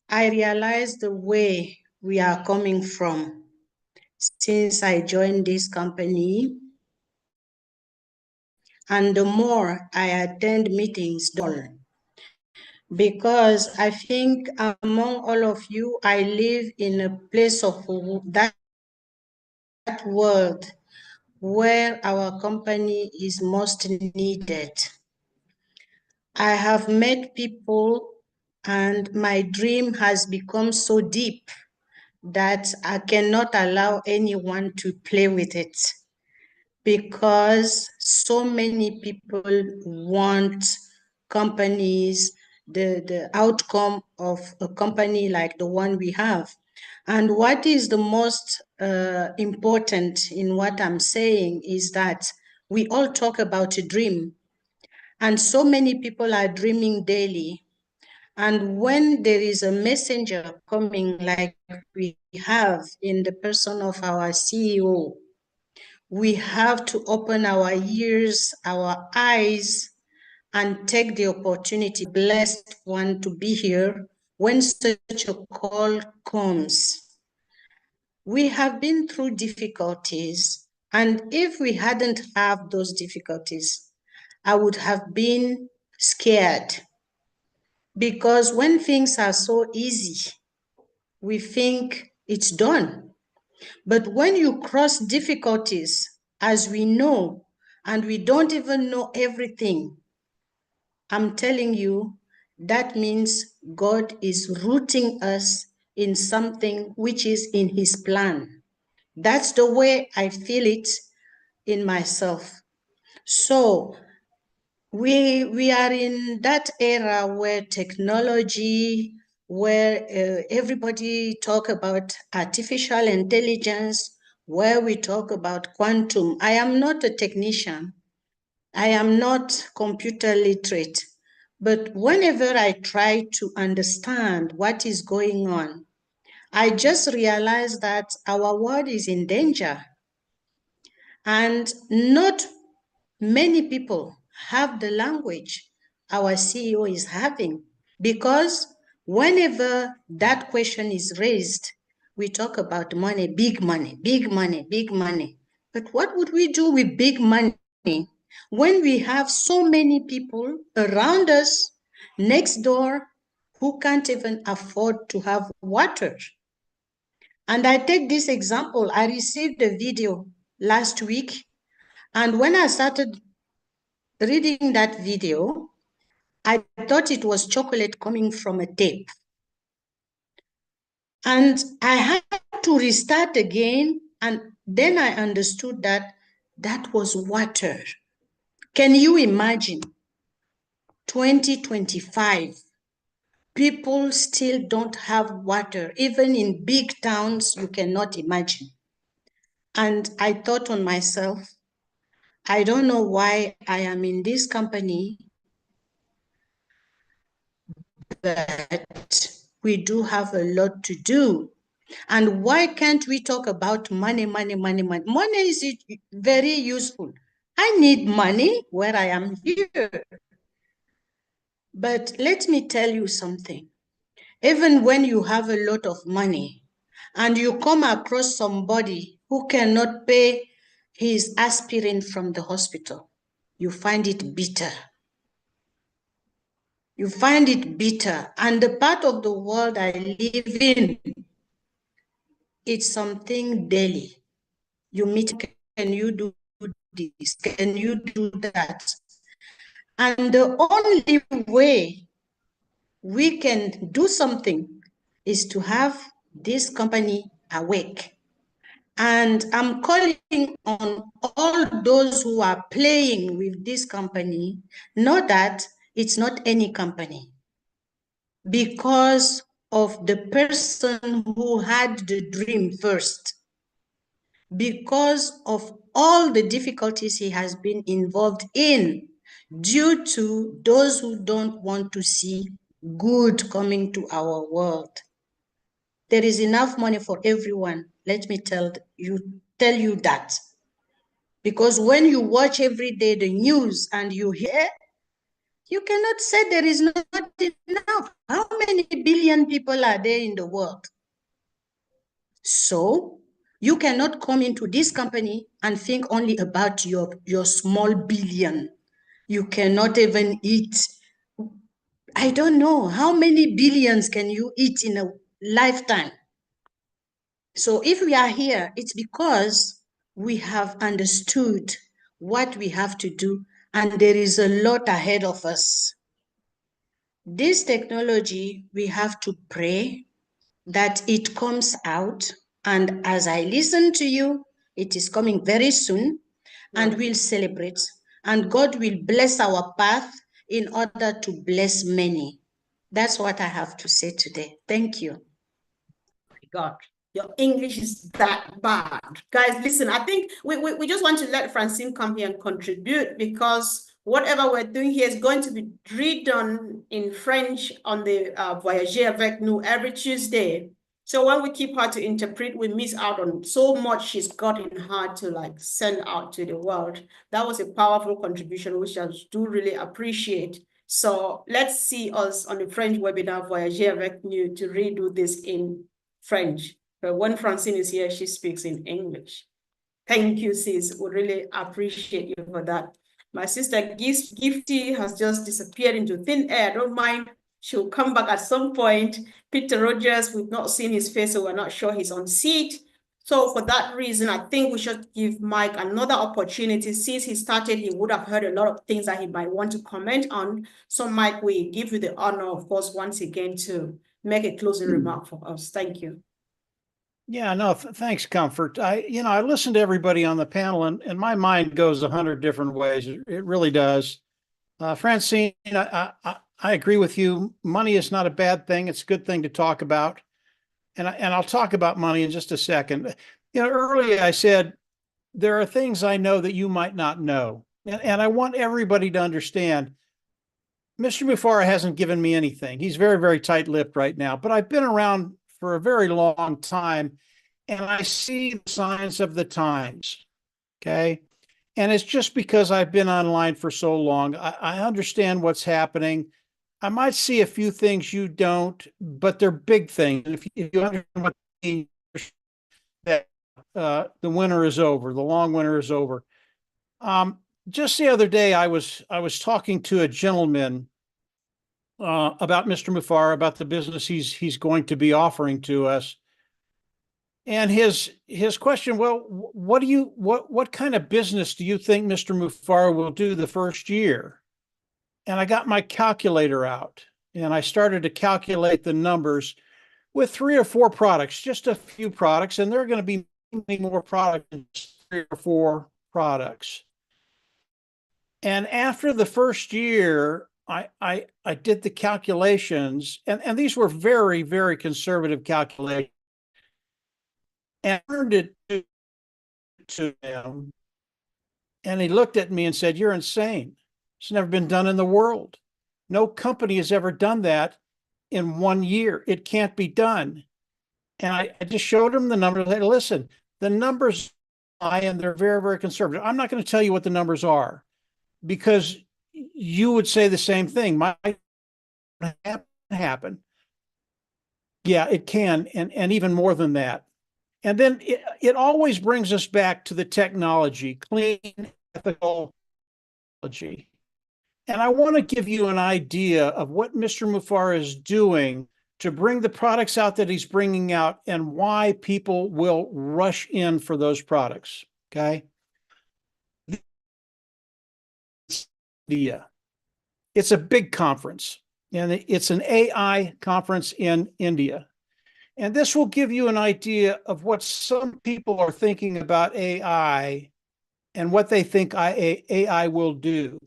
I realize the way we are coming from since I joined this company. And the more I attend meetings, because I think among all of you, I live in a place of that world where our company is most needed. I have met people and my dream has become so deep that I cannot allow anyone to play with it, because so many people want companies, the outcome of a company like the one we have. And what is the most important in what I'm saying is that we all talk about a dream, and so many people are dreaming daily. And when there is a messenger coming like we have in the person of our CEO, we have to open our ears, our eyes, and take the opportunity, blessed one, to be here when such a call comes. We have been through difficulties, and if we hadn't had those difficulties, I would have been scared, because when things are so easy, we think it's done. But when you cross difficulties, as we know, and we don't even know everything, I'm telling you, that means God is rooting us in something which is in his plan. That's the way I feel it in myself. So we are in that era where technology, where everybody talk about artificial intelligence, where we talk about quantum. I am not a technician. I am not computer literate. But whenever I try to understand what is going on, I just realize that our world is in danger. And not many people have the language our CEO is having, because whenever that question is raised, we talk about money, big money, big money, big money. But what would we do with big money when we have so many people around us, next door, who can't even afford to have water? And I take this example. I received a video last week, and when I started reading that video, I thought it was chocolate coming from a tape. And I had to restart again, and then I understood that that was water. Can you imagine? 2025, people still don't have water. Even in big towns, you cannot imagine. And I thought on myself, I don't know why I am in this company, but we do have a lot to do. And why can't we talk about money, money, money, money? Money is very useful. I need money where I am here. But let me tell you something. Even when you have a lot of money and you come across somebody who cannot pay his aspirin from the hospital, you find it bitter. You find it bitter. And the part of the world I live in, it's something daily. You meet, can you do this? Can you do that? And the only way we can do something is to have this company awake. And I'm calling on all those who are playing with this company, know that it's not any company, because of the person who had the dream first, because of all the difficulties he has been involved in due to those who don't want to see good coming to our world. There is enough money for everyone. Let me tell you that. Because when you watch every day the news and you hear, you cannot say there is not enough. How many billion people are there in the world? So you cannot come into this company and think only about your small billion. You cannot even eat. I don't know, how many billions can you eat in a lifetime? So if we are here, it's because we have understood what we have to do, and there is a lot ahead of us. This technology, we have to pray that it comes out. And as I listen to you, it is coming very soon, and we'll celebrate. And God will bless our path in order to bless many. That's what I have to say today. Thank you. God, your English is that bad. Guys, listen, I think we just want to let Francine come here and contribute, because whatever we're doing here is going to be redone in French on the Voyager avec nous every Tuesday. So when we keep her to interpret, we miss out on so much she's got in her to like send out to the world. That was a powerful contribution, which I do really appreciate. So let's see us on the French webinar Voyager avec nous to redo this in French. But when Francine is here, she speaks in English. Thank you, sis. We really appreciate you for that. My sister Gifty has just disappeared into thin air. Don't mind. She'll come back at some point. Peter Rogers, we've not seen his face, so we're not sure he's on seat. So for that reason, I think we should give Mike another opportunity. Since he started, he would have heard a lot of things that he might want to comment on. So Mike, we give you the honor, of course, once again to make a closing remark for us. Thank you. Yeah, no, thanks, Comfort. I listen to everybody on the panel, and my mind goes 100 different ways. It really does. Francine, I agree with you. Money is not a bad thing. It's a good thing to talk about. And I'll talk about money in just a second. Earlier I said, there are things I know that you might not know. And I want everybody to understand, Mr. Mufara hasn't given me anything. He's very, very tight-lipped right now, but I've been around for a very long time, and I see the signs of the times, okay? And it's just because I've been online for so long. I understand what's happening. I might see a few things you don't, but they're big things. If you understand what I mean, that the winter is over, the long winter is over. Just the other day, I was talking to a gentleman about Mr. Mufara, about the business he's going to be offering to us, and his question, well, what kind of business do you think Mr. Mufara will do the first year? And I got my calculator out, and I started to calculate the numbers with 3 or 4 products, just a few products, and there are going to be many more products than 3 or 4 products. And after the first year, I did the calculations, and these were very, very conservative calculations, and I turned it to him, and he looked at me and said, "You're insane. It's never been done in the world. No company has ever done that in 1 year. It can't be done." And I just showed him the numbers. I said, listen, the numbers are high and they're very, very conservative. I'm not going to tell you what the numbers are, because you would say the same thing. Might happen. Yeah, it can, and even more than that. And then it always brings us back to the technology, clean, ethical technology. And I want to give you an idea of what Mr. Mufara is doing to bring the products out that he's bringing out, and why people will rush in for those products, okay? It's a big conference, and it's an AI conference in India. And this will give you an idea of what some people are thinking about AI and what they think AI will do.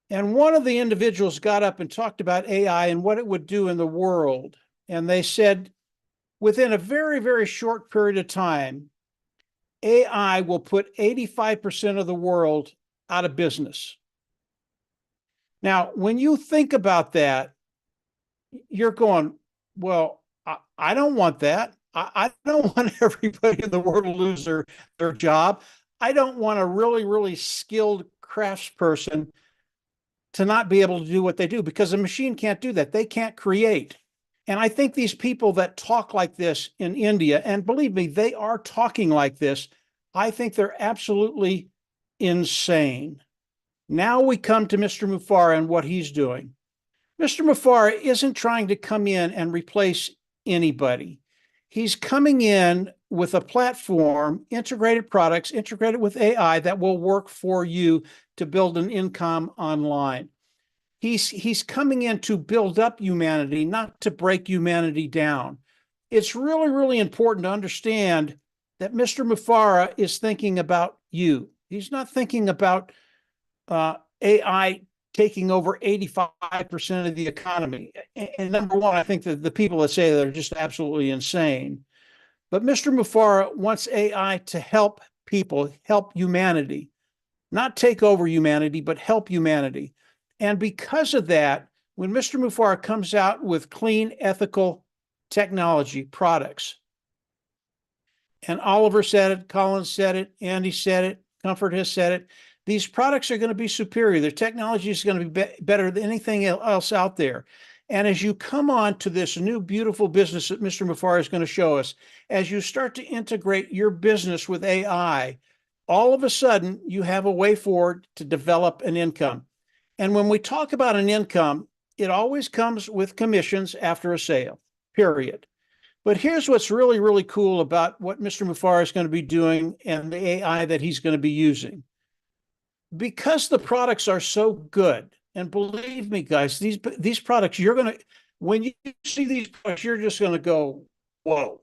And one of the individuals got up and talked about AI and what it would do in the world. And they said, within a very, very short period of time, AI will put 85% of the world out of business. Now, when you think about that, you're going, well, I don't want that. I don't want everybody in the world to lose their job. I don't want a really, really skilled craftsperson to not be able to do what they do, because a machine can't do that. They can't create. And I think these people that talk like this in India, and believe me, they are talking like this, I think they're absolutely insane. Now we come to Mr. Mufara and what he's doing. Mr. Mufara isn't trying to come in and replace anybody. He's coming in with a platform, integrated products, integrated with AI that will work for you to build an income online. He's coming in to build up humanity, not to break humanity down. It's really, really important to understand that Mr. Mufara is thinking about you. He's not thinking about AI taking over 85% of the economy. And number one, I think that the people that say that are just absolutely insane. But Mr. Mufara wants AI to help people, help humanity, not take over humanity, but help humanity. And because of that, when Mr. Mufara comes out with clean, ethical technology products, and Oliver said it, Collins said it, Andy said it, Comfort has said it, these products are going to be superior. Their technology is going to be better than anything else out there. And as you come on to this new beautiful business that Mr. Mufara is going to show us, as you start to integrate your business with AI, all of a sudden you have a way forward to develop an income. And when we talk about an income, it always comes with commissions after a sale, period. But here's what's really, really cool about what Mr. Mufara is going to be doing and the AI that he's going to be using. Because the products are so good, and believe me, guys, these products, you're going to, when you see these products, you're just going to go, whoa,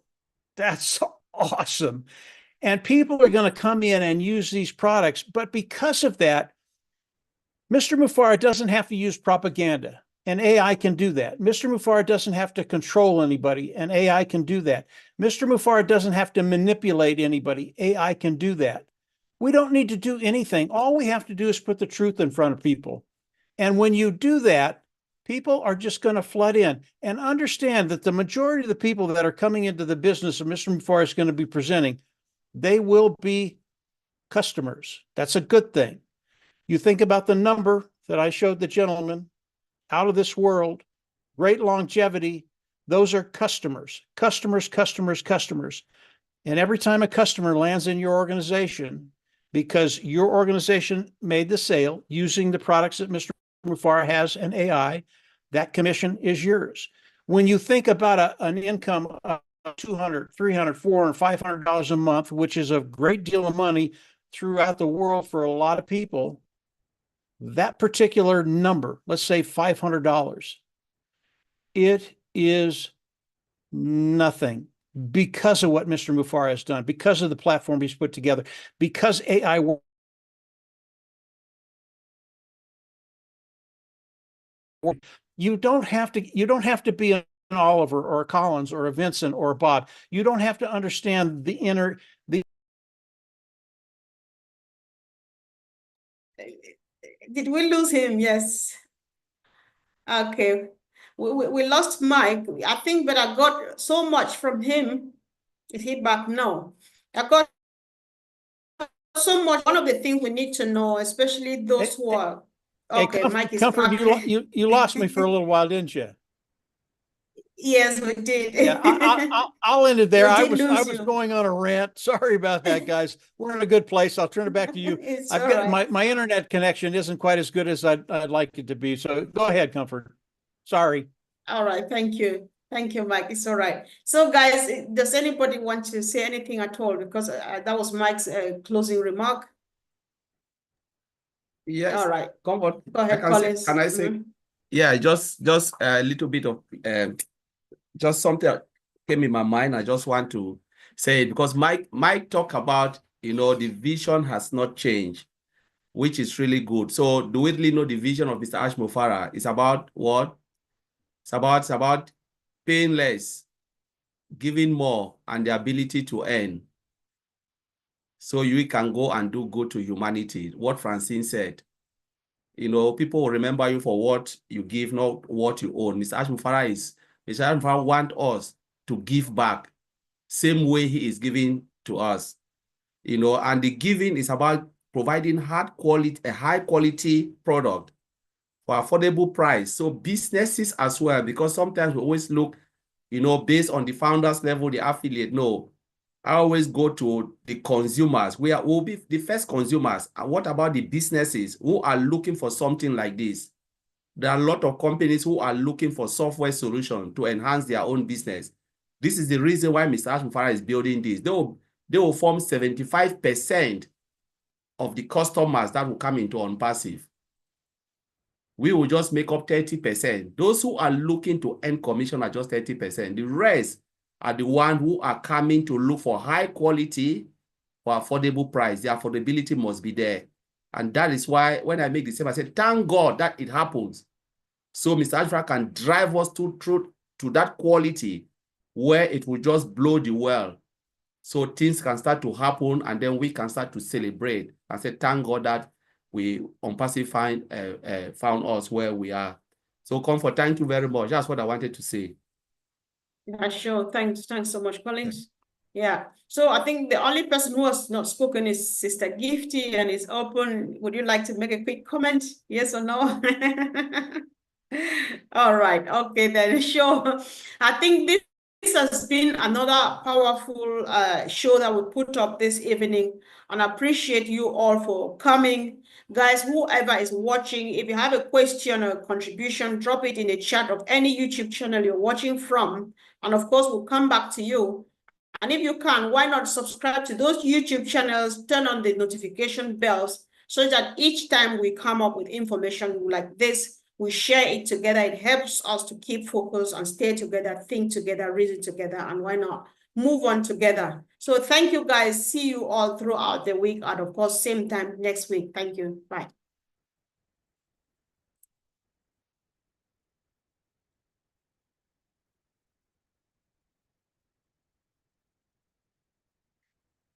that's awesome. And people are going to come in and use these products. But because of that, Mr. Mufara doesn't have to use propaganda, and AI can do that. Mr. Mufara doesn't have to control anybody, and AI can do that. Mr. Mufara doesn't have to manipulate anybody. AI can do that. We don't need to do anything. All we have to do is put the truth in front of people. And when you do that, people are just going to flood in. And understand that the majority of the people that are coming into the business of Mr. Mufara is going to be presenting, they will be customers. That's a good thing. You think about the number that I showed the gentleman, out of this world, great longevity. Those are customers, customers, customers, customers. And every time a customer lands in your organization, because your organization made the sale using the products that Mr. Mufara has and AI, that commission is yours. When you think about an income of $200, $300, $400, $500 a month, which is a great deal of money throughout the world for a lot of people, that particular number, let's say $500, it is nothing because of what Mr. Mufara has done, because of the platform he's put together, because AI works. You don't have to be an Oliver or a Collins or a Vincent or a Bob. You don't have to understand the Did we lose him? Yes. Okay. We lost Mike. I think, but I got so much from him. Is he back? No. I got so much. One of the things we need to know, especially those who are okay. Mike is Comfort, back. you lost me for a little while, didn't you? Yes, we did. Yeah, I'll end it there. I was you. going on a rant. Sorry about that, guys. We're in a good place. I'll turn it back to you. It's I've all got right. my internet connection isn't quite as good as I'd like it to be. So go ahead, Comfort. Sorry. All right, thank you. Thank you, Mike. It's all right. So, guys, does anybody want to say anything at all? Because that was Mike's closing remark. Yes. All right. Comfort. Go ahead, Collins. Can I say? Yeah, just a little bit of just something that came in my mind. I just want to say it because Mike talked about, the vision has not changed, which is really good. So do we really know the vision of Mr. Ash Mufara? It's about what? It's about paying less, giving more, and the ability to earn. so you can go and do good to humanity. What Francine said. You know, people will remember you for what you give, not what you own. Mr. Ashmufara want us to give back, same way he is giving to us. You know, and the giving is about providing a high quality product for affordable price. So businesses as well, because sometimes we always look, you know, based on the founders level, the affiliate. No, I always go to the consumers. We'll be the first consumers. And what about the businesses who are looking for something like this? There are a lot of companies who are looking for software solutions to enhance their own business. This is the reason why Mr. Ashmufara is building this. They will form 75% of the customers that will come into OnPassive. We will just make up 30%. Those who are looking to earn commission are just 30%. The rest are the ones who are coming to look for high quality for affordable price. The affordability must be there. And that is why when I make the same, I said, thank God that it happens. So Mr. Ashmufara can drive us to that quality where it will just blow the well. So things can start to happen, and then we can start to celebrate and say, thank God that we OnPassive found us where we are. So Comfort, thank you very much. That's what I wanted to say. Yeah, sure. Thanks so much, Collins. Yeah. So I think the only person who has not spoken is Sister Gifty, and is open. Would you like to make a quick comment? Yes or no? All right. Okay, then sure. I think this has been another powerful show that we put up this evening, and I appreciate you all for coming. Guys, whoever is watching, if you have a question or contribution, drop it in the chat of any YouTube channel you're watching from. And of course, we'll come back to you. And if you can, why not subscribe to those YouTube channels, turn on the notification bells so that each time we come up with information like this, we share it together. It helps us to keep focus and stay together, think together, reason together, and why not move on together. So thank you guys. See you all throughout the week, and of course, same time next week. Thank you. Bye.